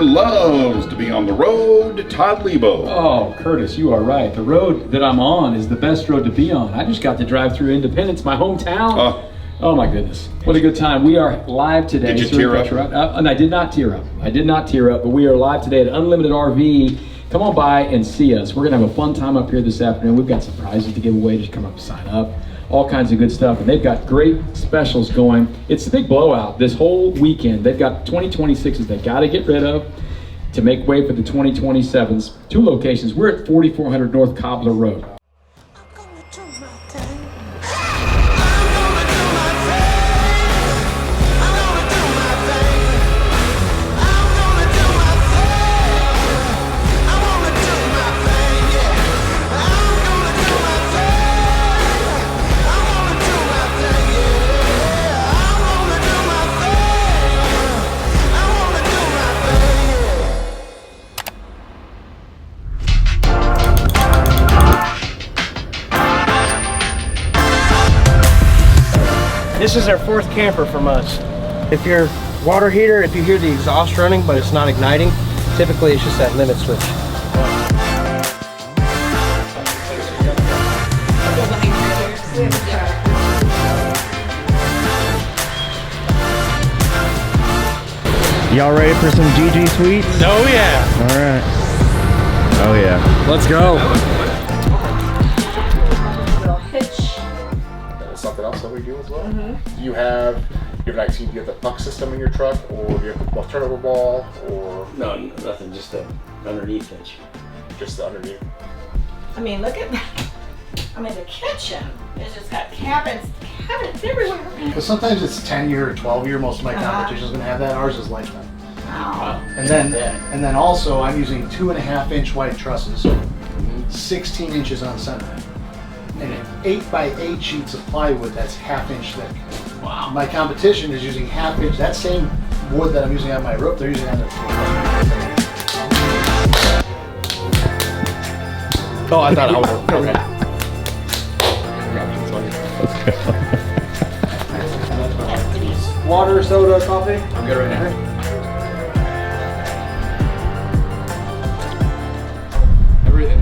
Loves to be on the road, Todd Lebo. Oh, Curtis, you are right. The road that I'm on is the best road to be on. I just got to drive through Independence, my hometown. Oh my goodness, what a good time. We are live today. Did you tear up? And I did not tear up. But we are live today at Unlimited RV. Come on by and see us. We're gonna have a fun time up here this afternoon. We've got some prizes to give away. Just come up and sign up. All kinds of good stuff, and they've got great specials going. It's the big blowout this whole weekend. They've got 2026s they got to get rid of to make way for the 2027s. Two locations. We're at 4400 North Cobbler Road. This is our fourth camper from us. If your water heater, if you hear the exhaust running but it's not igniting, typically it's just that limit switch. Y'all ready for some GG sweets? Oh yeah. All right. Oh yeah. Let's go. Something else that we do as well. Do you have actually do you have the puck system in your truck, or do you have the turnover ball, or No, nothing. Just the underneath hitch. just the underneath? I mean, look at that. I mean, the kitchen. It's just got cabinets everywhere. Because sometimes it's 10-year or 12-year. Most of my competition's gonna have that. Ours is lifetime. Wow. And then also I'm using 2.5-inch white trusses, 16 inches on center, and 8x8 sheets of plywood that's 1/2 inch thick. Wow. My competition is using 1/2 inch. That same wood that I'm using on my roof, they're using on their floor. Oh, I thought I was. Okay. Water, soda, coffee? I'm good right now. Everything,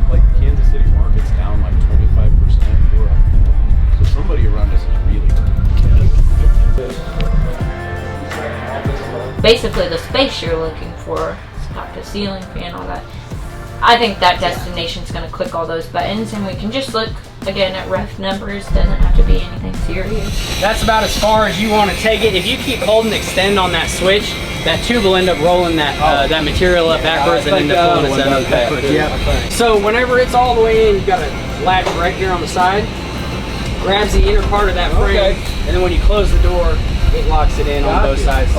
like Kansas City market's down like 25%. We're up. So somebody around us is really basically the space you're looking for. It's got the ceiling fan, all that. I think that destination's going to click all those buttons, and we can just look again at ref numbers. Doesn't have to be anything serious. That's about as far as you want to take it. If you keep holding extend on that switch, that tube will end up rolling that that material up backwards and end up pulling us up backwards. Yeah. So whenever it's all the way in, you've got a latch right here on the side. Grabs the inner part of that frame, and then when you close the door, it locks it in on both sides.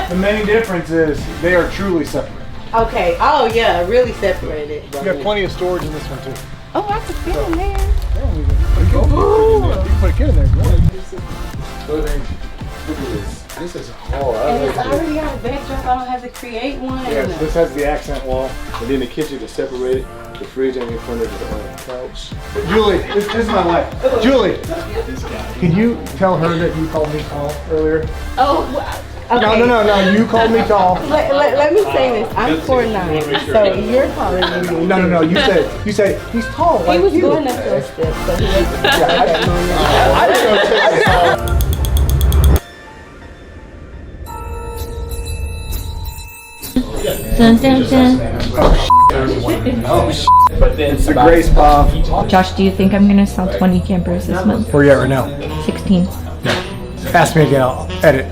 The main difference is they are truly separate. Okay. Oh, yeah. Really separated. You got plenty of storage in this one too. Oh, I can fit in there. Yeah, you can put a kid in there. Go ahead. This is And it's already got a backdrop. I don't have to create one. Yes, this has the accent wall, and then the kitchen is separated. The fridge in front of the couch. Julie, this is my wife. Julie, can you tell her that you called me tall earlier? Oh, okay. No, you called me tall. Let me say this. I'm 4'9", so you're taller than me. No, you said he's tall like He was you. going up those steps, so he wasn't I didn't know Chase was tall. Dun, dun, dun. But then it's the Grace Pop. Josh, do you think I'm going to sell 20 campers this month? Where you at right now? 16. Ask me again, I'll edit.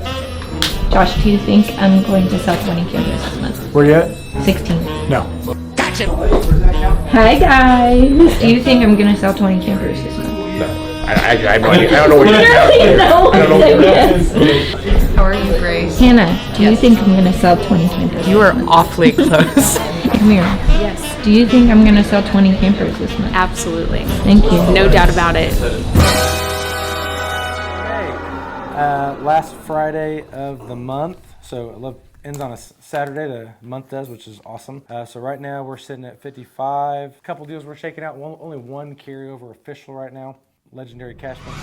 Josh, do you think I'm going to sell 20 campers this month? Where you at? 16. No. Hi guys. Do you think I'm going to sell 20 campers this month? I have no idea. I don't know what you're No. How are you, Grace? Hannah, do you think I'm going to sell 20 campers? You are awfully close. Come here. Yes. Do you think I'm going to sell 20 campers this month? Absolutely. Thank you. No doubt about it. Last Friday of the month, so it ends on a Saturday, the month does, which is awesome. So right now we're sitting at 55. A couple deals we're shaking out, only one carryover official right now, Legendary Cashman.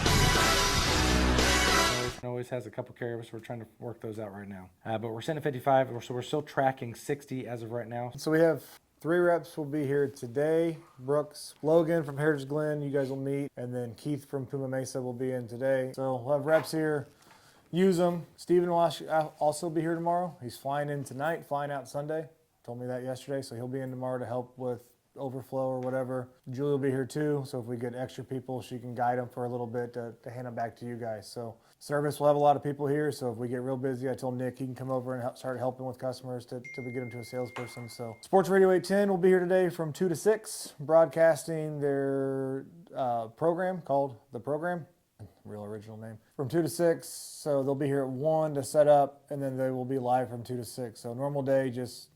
Always has a couple carriers. We're trying to work those out right now. But we're sitting at 55, so we're still tracking 60 as of right now. So we have 3 reps will be here today. Brooks, Logan from Heritage Glen, you guys will meet. And then Keith from Puma Mesa will be in today. So we'll have reps here. Use them. Steven will also be here tomorrow. He's flying in tonight, flying out Sunday. Told me that yesterday, so he'll be in tomorrow to help with overflow or whatever. Julie will be here too, so if we get extra people, she can guide them for a little bit to hand them back to you guys. So service will have a lot of people here, so if we get real busy, I told Nick he can come over and start helping with customers till we get him to a salesperson. So Sports Radio 810 will be here today from 2 to 6, broadcasting their program called The Program. Real original name. From 2 to 6, so they'll be here at 1 to set up, and then they will be live from 2 to 6. So normal day, just,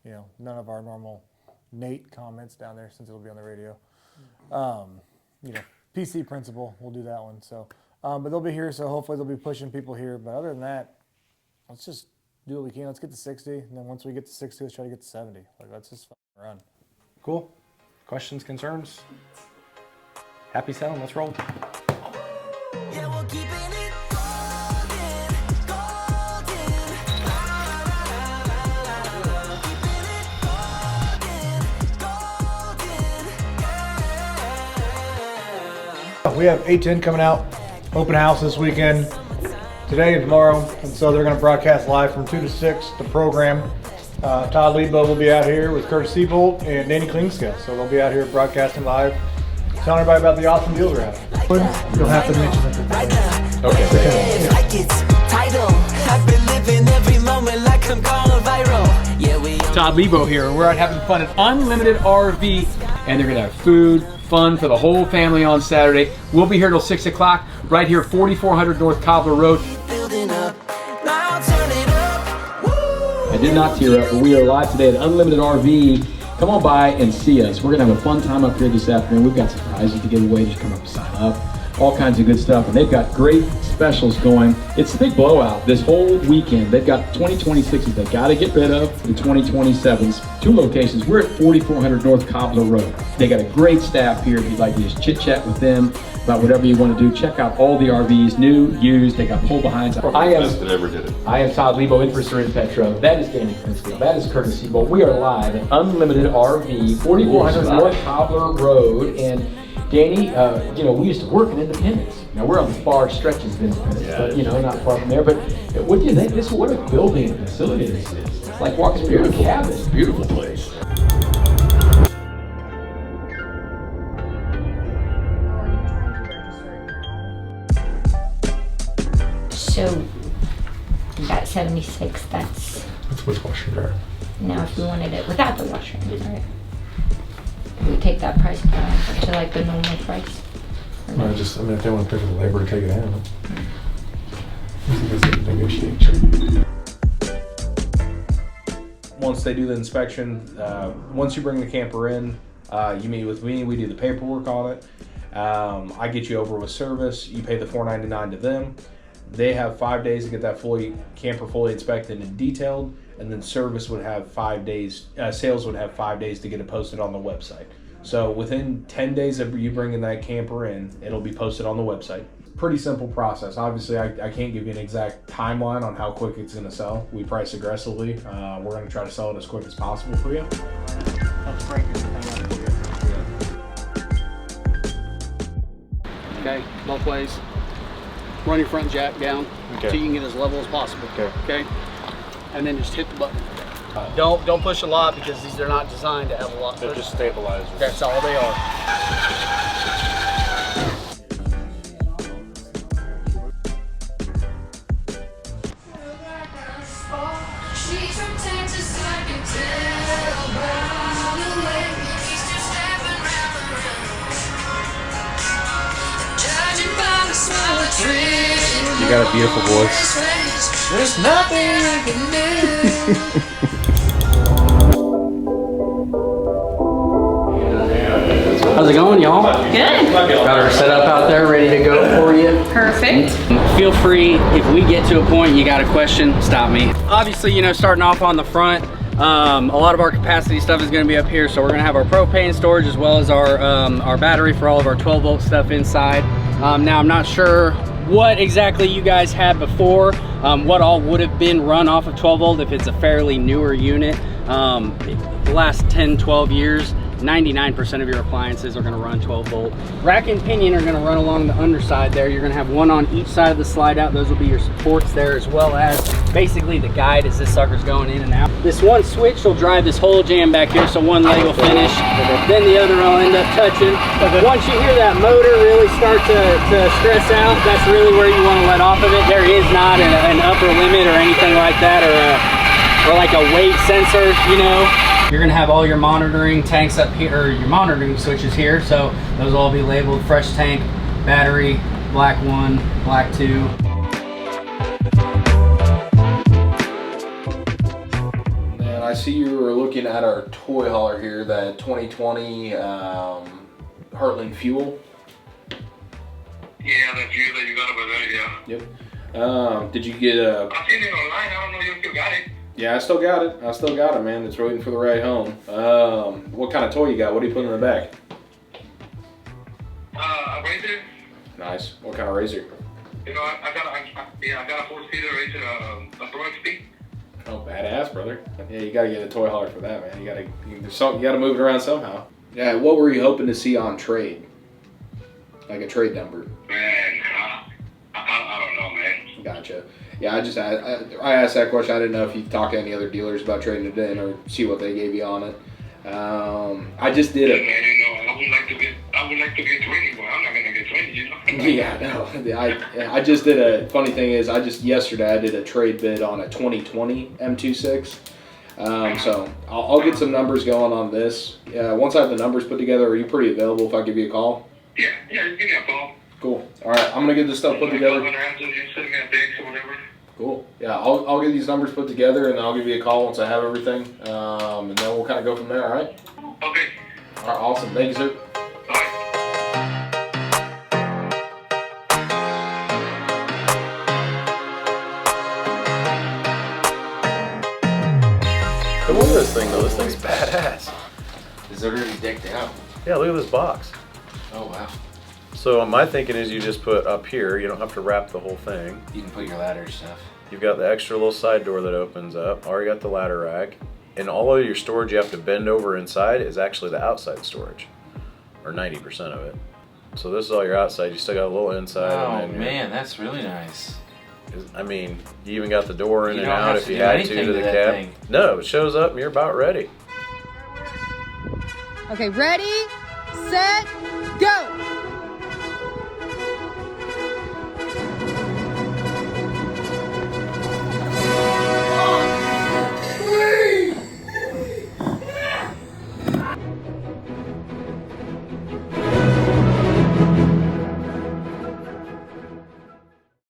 you know, none of our normal Nate comments down there since it'll be on the radio. You know, PC principal, we'll do that one. So, but they'll be here, so hopefully they'll be pushing people here. But other than that, let's just do what we can. Let's get to 60, and then once we get to 60, let's try to get to 70. Like, let's just run. Cool. Questions, concerns? Happy selling. Let's roll. Yeah, we're keeping it We have 810 coming out, open house this weekend, today and tomorrow, and so they're going to broadcast live from 2 to 6, the program. Todd Lebo will be out here with Curtis Seabolt and Danny Klingscale, so they'll be out here broadcasting live, telling everybody about the awesome deals we're having. You'll have to mention it. Okay. Like it's title. I've been living every moment like I'm going viral. Yeah, we Todd Lebo here. We're out having fun at Unlimited RV, and they're going to have food, fun for the whole family on Saturday. We'll be here till 6 o'clock, right here, 4400 North Cobbler Road. building up. Now turn it up. I did not tear up, but we are live today at Unlimited RV. Come on by and see us. We're going to have a fun time up here this afternoon. We've got surprises to give away. Just come up and sign up. All kinds of good stuff. And they've got great specials going. It's the big blowout this whole weekend. They've got 2026s they got to get rid of, the 2027s. 2 locations. We're at 4400 North Cobbler Road. They got a great staff here. If you'd like to just chit-chat with them about whatever you want to do, check out all the RVs, new, used. They got pull-behinds. I am Todd Lebo in for Serena Petro. That is Danny Klingscale. That is Curtis Seabolt. We are live at Unlimited RV, 4400 North Cobbler Road. And Danny, you know, we used to work in Independence. Now we're on the far stretches of Independence, but you know, not far from there. But what do you think? What a building and facility this is. It's like walking through a cabin. Beautiful place. So that 76, that's with washer and dryer. now if we wanted it without the washer, right? We take that price down to like the normal price. Or no? I mean, if they want to pay for the labor to take it out, it's a negotiation. Once they do the inspection, once you bring the camper in, you meet with me, we do the paperwork on it. I get you over with service, you pay the $4.99 to them. They have 5 days to get that camper fully inspected and detailed, and then service would have 5 days, sales would have 5 days to get it posted on the website. So within 10 days of you bringing that camper in, it'll be posted on the website. Pretty simple process. Obviously, I can't give you an exact timeline on how quick it's gonna sell. We price aggressively. We're gonna try to sell it as quick as possible for you. Okay, both ways. Run your front jack down so you can get as level as possible. Okay. And then just hit the button. Don't push a lot because these are not designed to have a lot. They're just stabilizers. That's all they are. You got a beautiful voice. There's nothing I can do. How's it going, y'all? Good. Got her set up out there, ready to go for you. Perfect. Feel free, if we get to a point you got a question, stop me. Obviously, you know, starting off on the front, a lot of our capacity stuff is going to be up here, so we're going to have our propane storage as well as our battery for all of our 12-volt stuff inside. Now, I'm not sure what exactly you guys had before, what all would have been run off of 12 volt if it's a fairly newer unit. The last 10, 12 years, 99% of your appliances are going to run 12 volt. Rack and pinion are going to run along the underside there. You're going to have one on each side of the slide out. Those will be your supports there, as well as basically the guide as this sucker's going in and out. This one switch will drive this whole jam back here, so one leg will finish, then the other will end up touching. Once you hear that motor really start to stress out, that's really where you want to let off of it. There is not an upper limit or anything like that, or like a weight sensor, you know. You're gonna have all your monitoring tanks up here, or your monitoring switches here, so those will all be labeled fresh tank, battery, black 1, black 2. And I see you were looking at our toy hauler here, that 2020 Heartland Fuel. Yeah, the fuel that you got over there, yeah. Yep. Did you get a... I've seen it online, I don't know if you still got it. Yeah, I still got it. I still got it, man. It's waiting for the ride home. What kind of toy you got? What do you put in the back? A razor. Nice. What kind of razor? You know, I got a 4-seater razor, a throwing stick. Oh, badass, brother. Yeah, you gotta get a toy hauler for that, man. You gotta move it around somehow. Yeah, what were you hoping to see on trade? Like a trade number? Man, I don't know, man. Gotcha. Yeah, I asked that question. I didn't know if you talked to any other dealers about trading it in or see what they gave you on it. I just did it. Man, you know, I would like to get 20, but I'm not gonna get 20, you know. Yeah, no. I just did a funny thing is yesterday I did a trade bid on a 2020 M26. So I'll get some numbers going on this. Once I have the numbers put together, are you pretty available if I give you a call? Yeah, just give me a call. Cool. All right, I'm gonna get this stuff put together. Cool. Yeah, I'll get these numbers put together and then I'll give you a call once I have everything, and then we'll kind of go from there. All right. Okay. All right. Awesome. Thank you, sir. Look at this thing though. This thing's badass. Is it already decked out? Yeah, look at this box. Oh wow. So my thinking is you just put up here, you don't have to wrap the whole thing. You can put your ladder and stuff. You've got the extra little side door that opens up. Already got the ladder rack. And all of your storage you have to bend over inside is actually the outside storage. Or 90% of it. So this is all your outside. You still got a little inside. Oh and then man, that's really nice. I mean, you even got the door in You and don't out have if to you do had anything to to the that cab. thing. No, it shows up and you're about ready. Okay, ready, set, go.